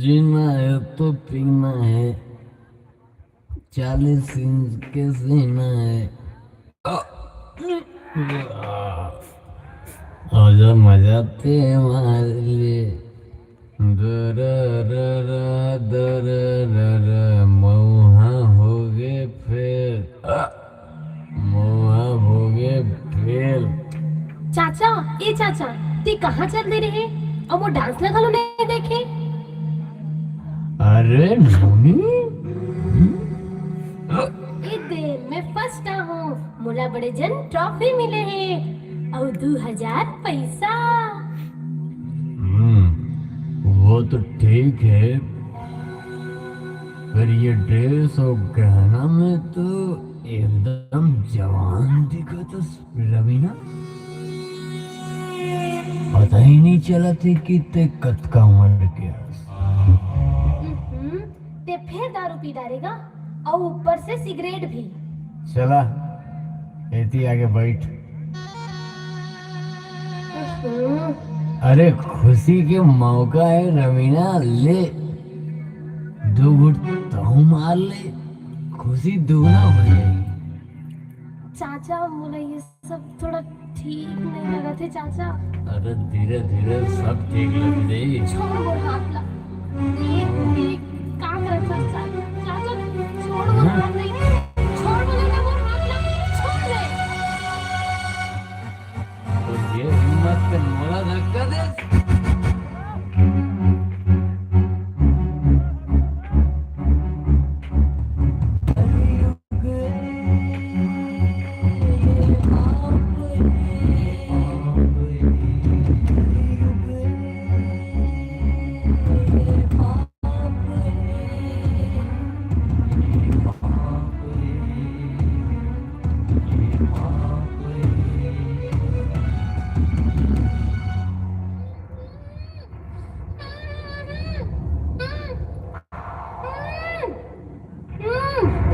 जीना है तो पीना है, 40 इंच के सीना है। आजा मजा ते हमारे लिए। मऊहा हो गए फिर, मऊहा हो गए फिर। चाचा, ए चाचा, ती कहाँ चल दे रहे? और वो डांस लगा लो नहीं देखे? अरे नोनी, ए दे मैं फर्स्ट हूँ, मोला बड़े जन ट्रॉफी मिले हैं और 2000 पैसा। वो तो ठीक है, पर ये ड्रेस और गहना में तो एकदम जवान दिखा था रवीना। पता ही नहीं चला थी कि ते कद का उम्र गया। ते फिर दारू पी डालेगा और ऊपर से सिगरेट भी। चला एती आगे बैठ। अरे खुशी के मौका है रवीना, ले 2 घुट तो मार ले, खुशी दुगना हो जाएगी। चाचा मोला ये सब थोड़ा ठीक नहीं लगा थे चाचा। अरे धीरे धीरे सब ठीक लग जाई। छोड़ मोर हाथ ला। ये का करत हस चाचा? चाचा छोड़ मोर हाथ नहीं। छोड़ बोले ना मोर हाथ ला। छोड़ दे। तो ये हिम्मत के मोला धक्का दे।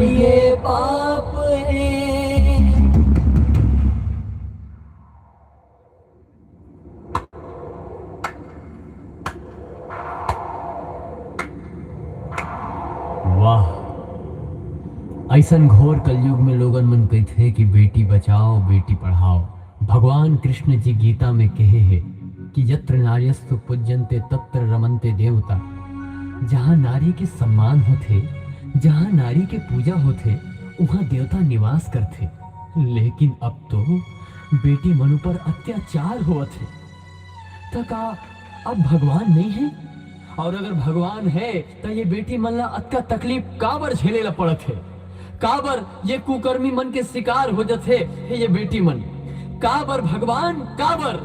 ये पाप है। वाह, ऐसन घोर कलयुग में लोगन मन कहते कि बेटी बचाओ बेटी पढ़ाओ। भगवान कृष्ण जी गीता में कहे है कि यत्र नार्यस्तु पूज्यन्ते तत्र रमन्ते देवता। जहाँ नारी के सम्मान होते, जहाँ नारी के पूजा होते, वहाँ देवता निवास करते। लेकिन अब तो बेटी मनु पर अत्याचार हुआ थे। तो का अब भगवान नहीं है? और अगर भगवान है तो ये बेटी मन ला अत्या तकलीफ काबर झेले ला पड़त है? काबर ये कुकर्मी मन के शिकार हो जाते है ये बेटी मन? काबर भगवान, काबर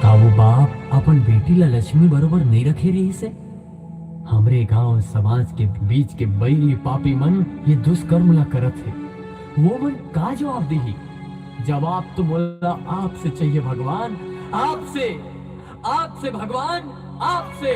का वो बाप अपन बेटी ला लक्ष्मी बरोबर नहीं रखे रही से? हमरे गांव समाज के बीच के बैरी पापी मन ये दुष्कर्म ला करत है। वो मन का जवाब देही? जवाब तो बोला आपसे चाहिए भगवान, आपसे, आपसे भगवान, आपसे।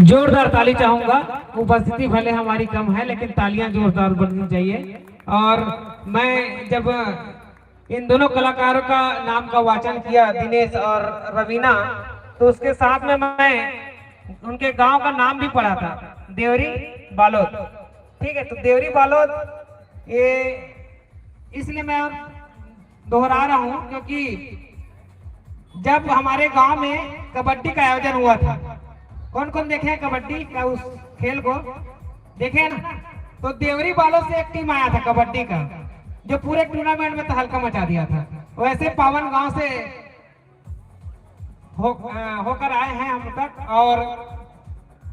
जोरदार ताली चाहूंगा। उपस्थिति भले हमारी कम है लेकिन तालियां जोरदार बननी चाहिए। और मैं जब इन दोनों कलाकारों का नाम का वाचन किया, दिनेश और रवीना, तो उसके साथ में मैं उनके गांव का नाम भी पढ़ा था, देवरी बालोद। ठीक है, तो देवरी बालोद ये इसलिए मैं दोहरा रहा हूं क्योंकि जब हमारे गांव में कबड्डी का आयोजन हुआ था, कौन कौन देखे कबड्डी का उस खेल को देखे ना, तो देवरी बालोद से एक टीम आया था कबड्डी का, जो पूरे टूर्नामेंट में तहलका मचा दिया था। वैसे पावन गांव से होकर आए हैं हम तक, और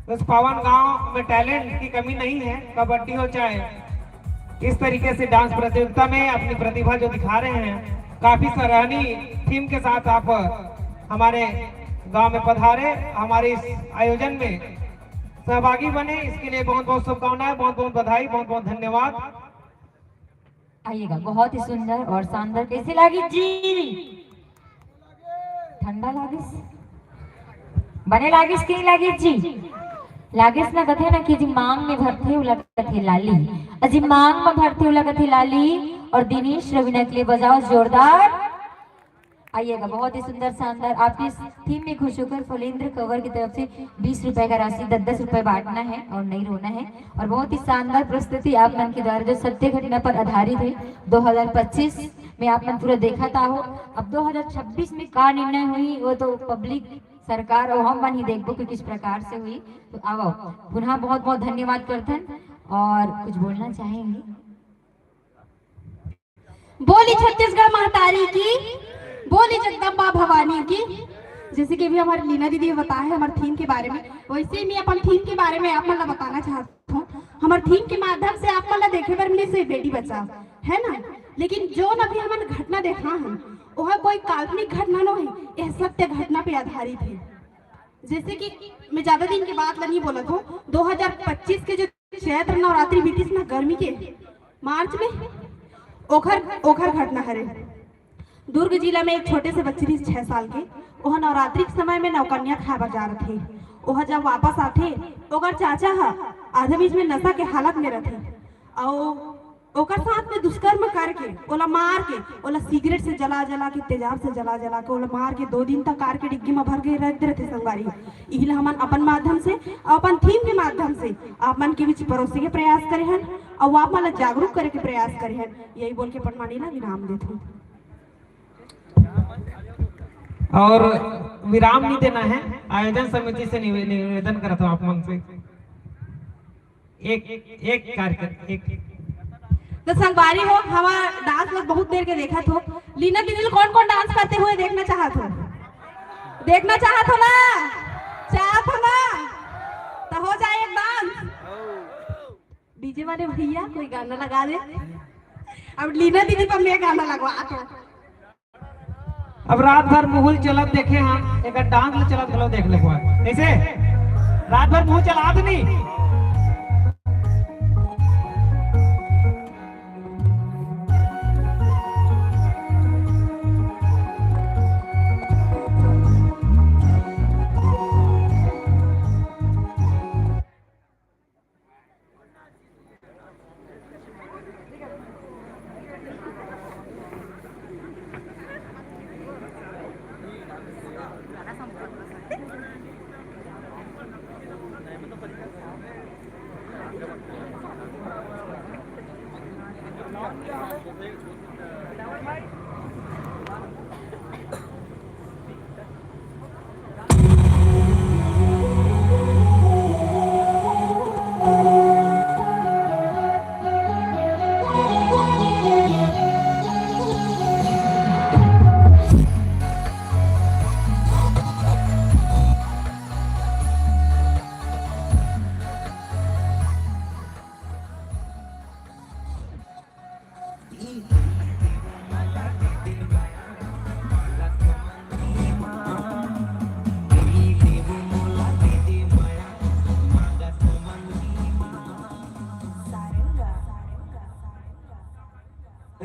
उस पावन गांव में टैलेंट की कमी नहीं है। कबड्डी हो चाहे इस तरीके से डांस प्रतियोगिता में अपनी प्रतिभा जो दिखा रहे हैं, काफी सराहनीय थीम के साथ आप हमारे गांव में पधारे, हमारे इस आयोजन में सहभागी बने, इसके लिए बहुत बहुत शुभकामनाएं, बहुत बहुत बधाई, बहुत बहुत धन्यवाद। आइएगा, बहुत ही सुंदर और शानदार। कैसे लागी जी? ठंडा लागिस? बने लागिस कि नहीं लागिस जी? लागिस ना कथे ना कि जी मांग में भरते हुए लगते लाली, अजी मांग में भरते हुए लगते लाली। और दिनेश रवीना के लिए बजाओ जोरदार। आइएगा, बहुत ही सुंदर शानदार। आपकी इस थीम में खुश होकर फुलेंद्र कंवर की तरफ से 20 रुपए का राशि 10-10 रुपए बांटना है और नहीं रोना है। और बहुत ही शानदार प्रस्तुति आप मन के द्वारा जो सत्य घटना पर आधारित है, 2025 में आप मन पूरा देखा था हो। अब 2026 में का निर्णय हुई वो तो पब्लिक, सरकार और हम मन ही देखो कि किस प्रकार से हुई। तो आओ पुनः बहुत बहुत धन्यवाद करथन। और कुछ बोलना चाहेंगे? बोली छत्तीसगढ़ महतारी की, बोली जगदम्बा भवानी की। जैसे कि अभी हमारी लीना दीदी ने बताया हमारे थीम के बारे में, वैसे मैं अपन थीम के बारे में आप मतलब बताना चाहता हूँ। हमारे थीम के माध्यम से आप मतलब देखे बार मिली से बेटी बचाओ है ना, लेकिन जो अभी हमारे घटना देखा है वह कोई काल्पनिक घटना न है, यह सत्य घटना पे आधारित है। जैसे कि मैं ज्यादा दिन के बाद नहीं बोला था, 2025 के जो चैत्र नवरात्रि बीती ना गर्मी के मार्च में ओखर घटना है। दुर्ग जिला में एक छोटे से बच्चे थी 6 साल के, वह नवरात्रि के समय में नौकन्या खाए बाजार थे। वह जब वापस आते ओकर चाचा आधे बीच में नशा के हालत में रहते और ओकर साथ में दुष्कर्म करके ओला मार के ओला सिगरेट से जला जला के तेजाब से जला जला के ओला मार के 2 दिन तक कार के डिग्गी में भर के रख देते संगवारी। इहिले हमन अपन माध्यम से अपन थीम के माध्यम से आप मन के बीच परोसे के प्रयास करे हैं और आप मन जागरूक करे के प्रयास करे हैं। यही बोल के परमानी ना विराम देते हूँ। और विराम नहीं देना है, आयोजन समिति से निवेदन करता हूँ आप मन से एक कार्यक्रम एक तो संगवारी हो हमारा डांस लोग बहुत देर के देखा था। लीना दीदी कौन कौन डांस करते हुए देखना चाहत हो ना चाहत हो ना तो हो जाए एक डांस। डीजे वाले भैया कोई गाना लगा दे। अब लीना दीदी पर मैं गाना लगवा दो। अब रात भर मुहुल चलत देखे हम एक डांस चलत गलो देख ले ऐसे रात भर मुंह चला दे नहीं।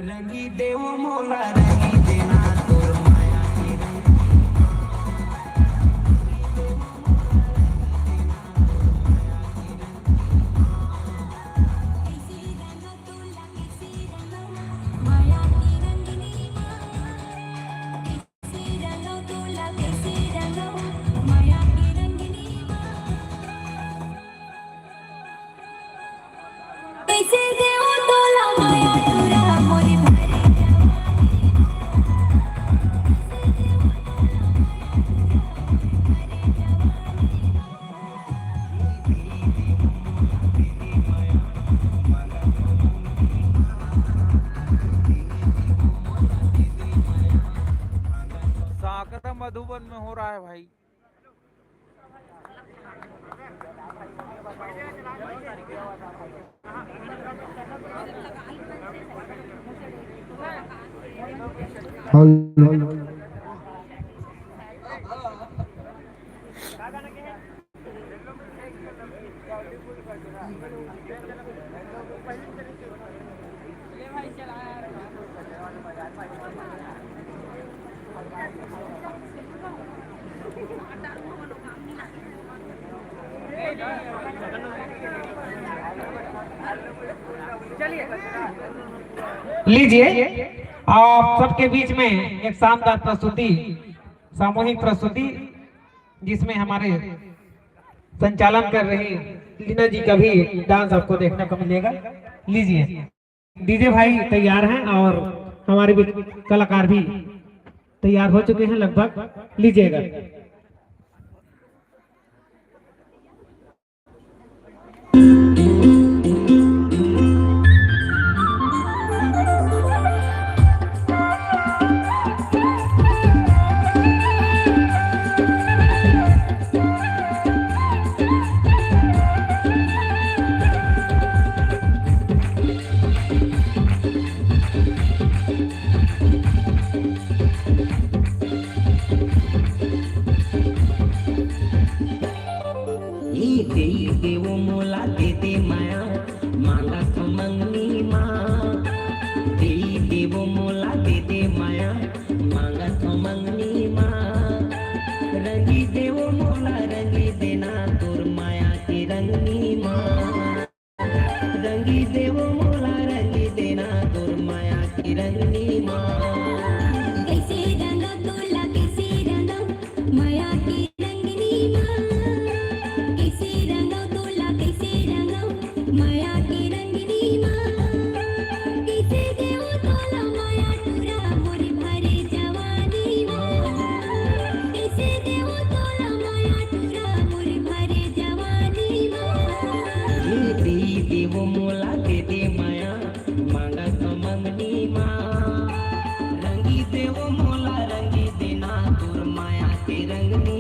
रंगी देव मोला रंगी देना तोर माया की मधुबन में हो रहा है भाई। लीजिए आप सबके बीच में एक शानदार प्रस्तुति, सामूहिक प्रस्तुति जिसमें हमारे संचालन कर रही लीना जी का भी डांस आपको देखने को मिलेगा। लीजिए डीजे भाई तैयार हैं और हमारे भी कलाकार भी तैयार हो चुके हैं लगभग। लीजिएगा। देव मोला दे दे माया मांगा तो मंगनी माँ। देव मोला दे दे माया मांगा तो मंगनी माँ। रंगी देव मोला रंगी देना तोर माया की रंगनी माँ। रंगी देव मोला रंगी दे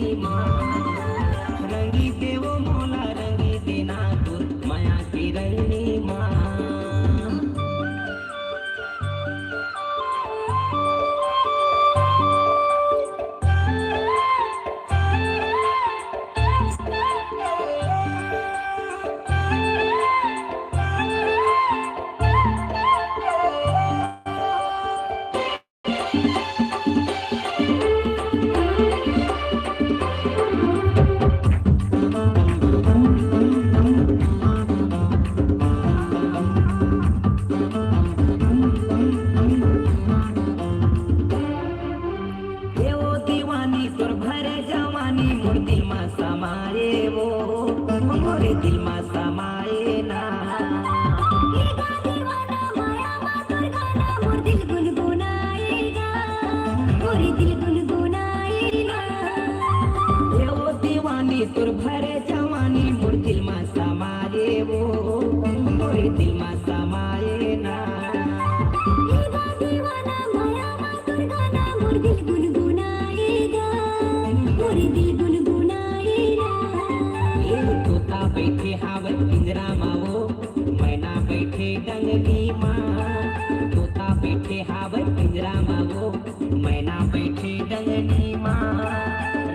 रंगनी माँ रंगी देवो मोला रंगी देना तोर माया की रंगनी माँ तुर भरे जवानी मोर दिल में समाये वो मोर दिल में समाये ना दीवाना माया मा तुर गाना मोर दिल गुनगुनाएगा मोर दिल गुनगुनाएगा ये तोता बैठे हावत पिंजरा माँ वो मैना बैठे डंगनी माँ तोता बैठे हावत पिंजरा माँ वो मैना बैठे डंगनी माँ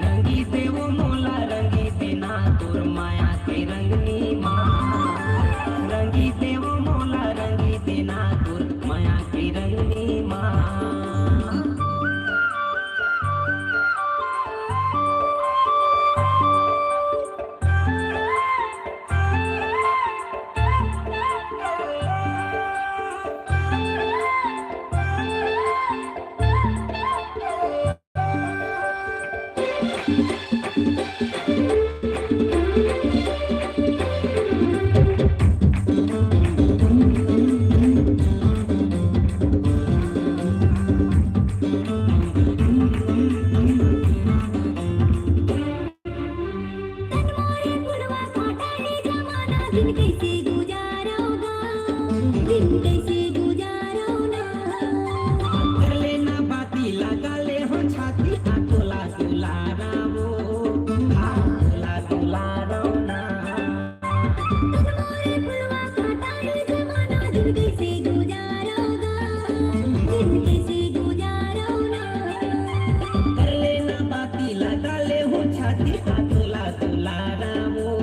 रंगी देवो मोला रंगी देना तोर माया के रंगनी माँ रंगी देवो मोला रंगी देना तोर माया के रंगनी माँ दिन कैसे गुजारोगा दिन कैसे गुजारोगा कर लेना बाती लगा ले हो छाती आतोला तुला रावो आतोला तुला रोना तुम्हारे फुलवा काटाई जमाना दिन कैसे गुजारोगा दिन कैसे गुजारोगा कर लेना बाती लगा ले हो छाती आतोला तुला रावो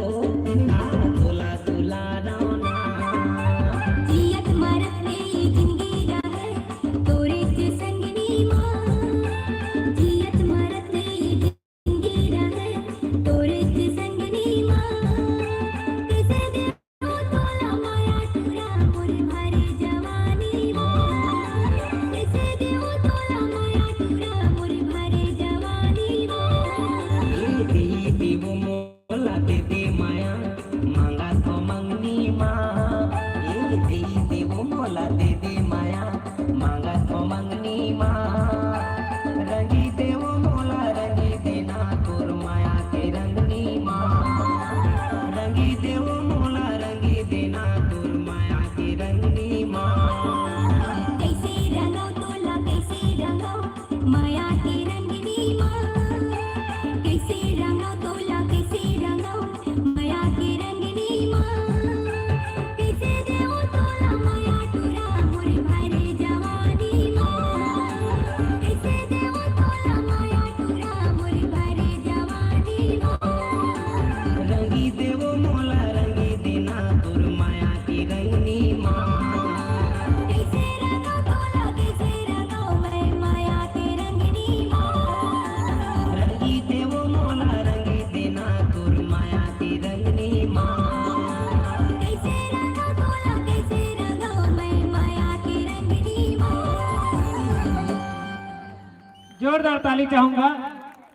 जोरदार ताली चाहूंगा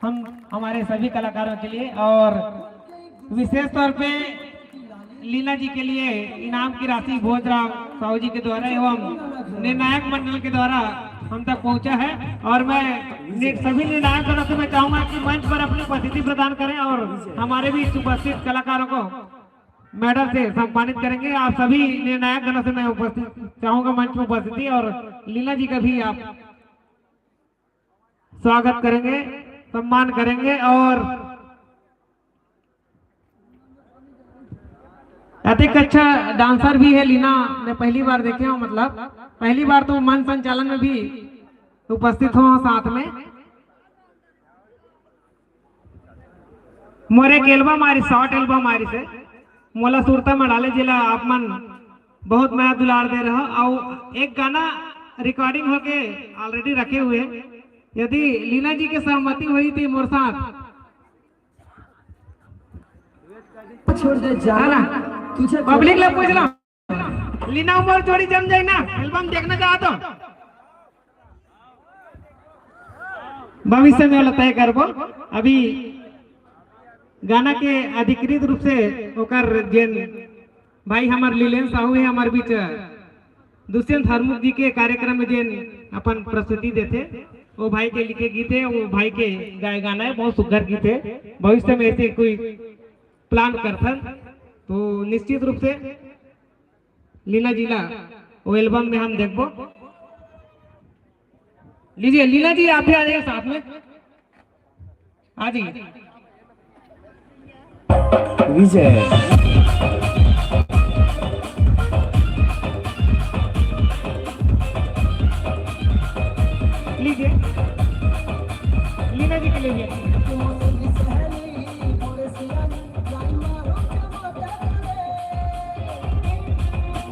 हम हमारे सभी कलाकारों के लिए और विशेष तौर पे लीला जी के लिए इनाम की राशि भोजराम साहू जी के द्वारा एवं निर्णायक मंडल के द्वारा हम तक पहुंचा है। और मैं सभी निर्णायक गणों से मैं चाहूंगा कि मंच पर अपनी उपस्थिति प्रदान करें और हमारे भी उपस्थित कलाकारों को मेडल से सम्मानित करेंगे। आप सभी निर्णायक गणों से मैं उपस्थित चाहूंगा मंच में उपस्थिति और लीला जी का भी आप स्वागत करेंगे। सम्मान करेंगे। और अधिक अच्छा डांसर भी है लीना, मैं पहली बार देखे हूँ, मतलब पहली बार तो मंच संचालन में भी उपस्थित हो साथ में। मोरे एक एल्बम आ रही, शॉर्ट एल्बम आ रही से मोला सुरता में डाले जिला आप मन बहुत मैं दुलार दे रहा। और एक गाना रिकॉर्डिंग होके ऑलरेडी रखे हुए, यदि लीना जी के सहमति हुई थी मोर साथ छोड़ दे जाना तुझे पब्लिक लोग पूछ लो, लीना उमर जोड़ी जम जाए ना, एल्बम देखना चाहता हूँ भविष्य में वाला तय करबो। अभी गाना के अधिकृत रूप से ओकर जेन भाई हमार लीलेन साहू है हमारे बीच दुष्यंत हरमुख जी के कार्यक्रम में जेन अपन प्रस्तुति देते, वो भाई के लिखे गीत है, वो भाई के गाय गाना है, बहुत सुंदर गीत है। भविष्य में ऐसे कोई प्लान करथन तो निश्चित रूप से लीना जिला वो एल्बम में हम देखबो। लीजिए लीना जी आप भी आ जाइए साथ में, आ जाइए। विजय लीजिए लीना जी के लिए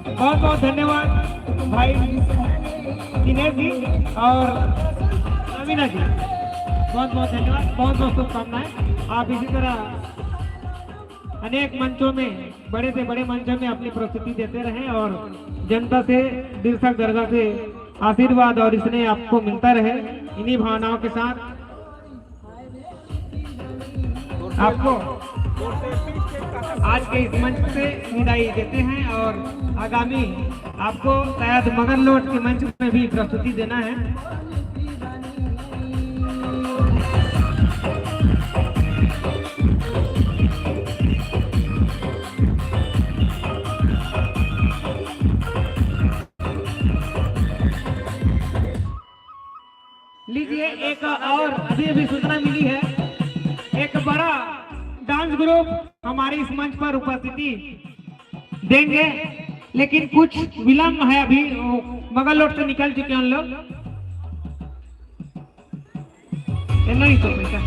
बहुत बहुत धन्यवाद भाई दिनेश जी और रवीना जी, बहुत बहुत धन्यवाद, बहुत बहुत शुभकामनाएं। आप इसी तरह अनेक मंचों में, बड़े से बड़े मंचों में अपनी प्रस्तुति देते रहें और जनता से दिल तक दरगाह से आशीर्वाद और स्नेह आपको मिलता रहे। इन्हीं भावनाओं के साथ आपको आज के इस मंच से विदाई देते हैं और आगामी आपको शायद मगर लोट के मंच में भी प्रस्तुति देना है। लीजिए एक और अभी सूचना मिली है, एक बड़ा डांस ग्रुप हमारे इस मंच पर उपस्थिति देंगे, लेकिन कुछ विलंब है, अभी मगल लोट से निकल चुके हैं उन लोग। नहीं तो बेटा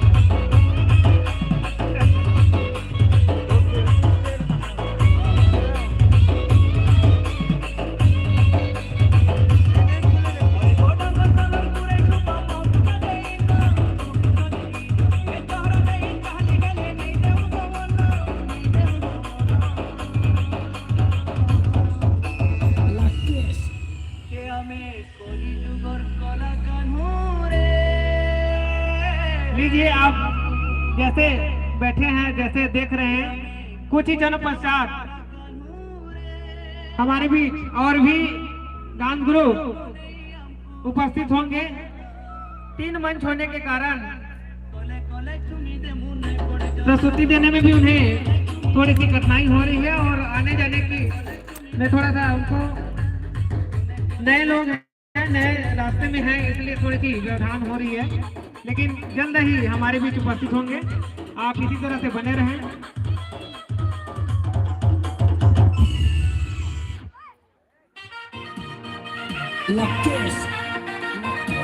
लीजिए आप जैसे बैठे हैं, जैसे देख रहे हैं, कुछ ही क्षणों पश्चात हमारे बीच और भी डांस ग्रुप उपस्थित होंगे। 3 मंच होने के कारण प्रस्तुति देने में भी उन्हें थोड़ी सी कठिनाई हो रही है और आने जाने की में थोड़ा सा उनको, नए लोग हैं, नए रास्ते में हैं, इसलिए थोड़ी सी व्यवधान हो रही है, लेकिन जल्द ही हमारे बीच उपस्थित होंगे। आप इसी तरह से बने रहें। लकेश